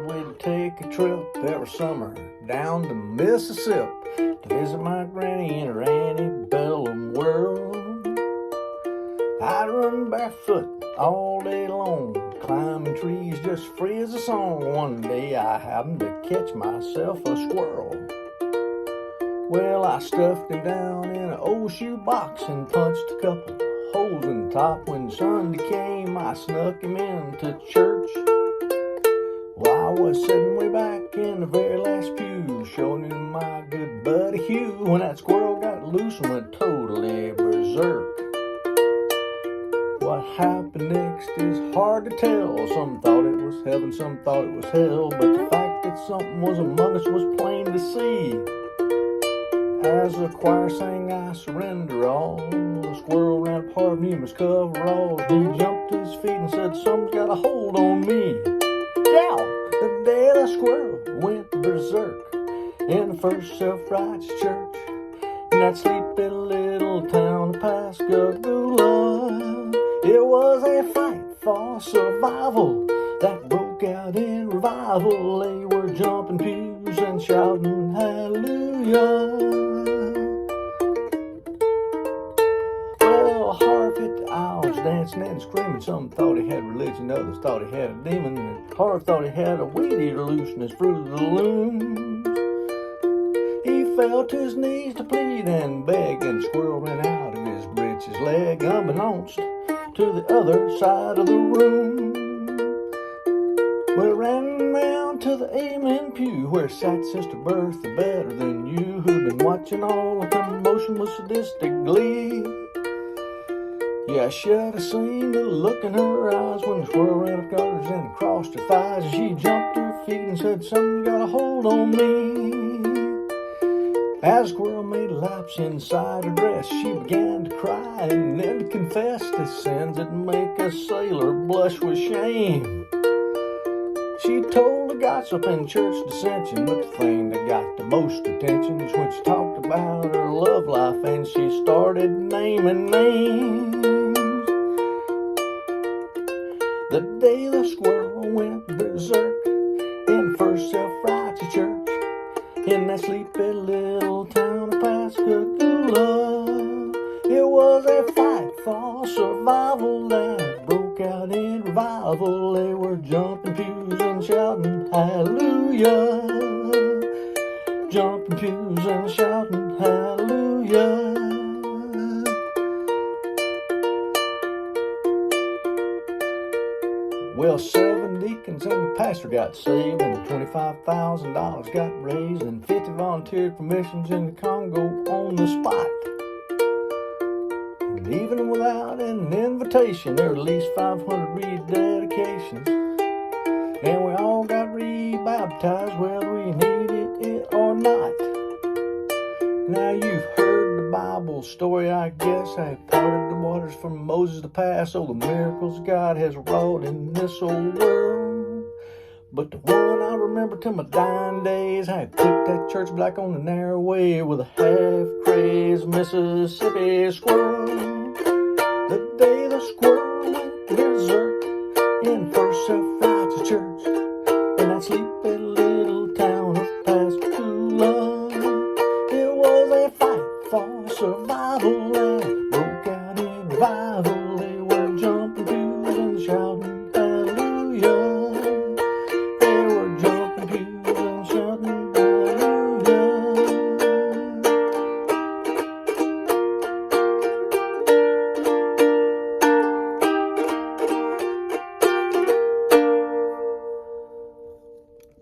said we'd take a trip every summer down to Mississippi to visit my granny in her antebellum world. I'd run barefoot all day long, climbing trees just free as a song. One day I happened to catch myself a squirrel. Well, I stuffed him down in an old shoe box and punched a couple holes in the top. When Sunday came, I snuck him into church. Well, I was sitting way back in the very last pew, showing him my good buddy Hugh, when that squirrel got loose and went totally berserk. What happened next is hard to tell. Some thought it was heaven, some thought it was hell, but the fact that something was among us was plain to see. As the choir sang, I surrender all, the squirrel ran apart of numerous coveralls. He jumped to his feet and said, "Some's got a hold on me." Yeah, the day the squirrel went berserk in the first self-righteous church in that sleepy little town of Pascagoula. It was a fight for survival that broke out in revival. They were jumping pews and shouting hallelujah. Well, Harv hit the aisles, dancing and screaming. Some thought he had religion, others thought he had a demon. And Harv thought he had a weed eater loosing his fruit of the looms. He fell to his knees to plead and beg, and the squirrel ran out of his breeches leg, unbeknownst to the other side of the room. Well, ran round to the amen pew where sat Sister Bertha, better than you, who'd been watching all the commotion with sadistic glee. Yeah, I should have seen the look in her eyes when the squirrel ran up gutters and crossed her thighs. She jumped to her feet and said, "Something's got a hold on me." As the squirrel made a lapse inside her dress, she began to cry and then confessed the sins that make a sailor blush with shame. She told the gossip and church dissension, but the thing that got the most attention was when she talked about her love life and she started naming names. The day the squirrel went berserk in first self-righteous church in that sleepy little town of Pascagoula. It was a fight for survival that broke out in revival. They were jumping pews and shouting hallelujah. Jumping pews and shouting hallelujah. Well, 7 deacons and the pastor got saved, and $25,000 got raised, and 50 volunteered for missions in the Congo on the spot. And even without an invitation, there were at least 500 rededications, and we all got rebaptized whether we needed it or not. Now you've heard the Bible story, I guess. I parted the waters from Moses to pass all the miracles God has wrought in this old world. But the one I remember till my dying days, I picked that church block on the narrow way with a half-crazed Mississippi squirrel. The day the squirrel went berserk in first self-righteous church in that sleepy little town of Pascagoula. It was a fight for survival that broke out in revival.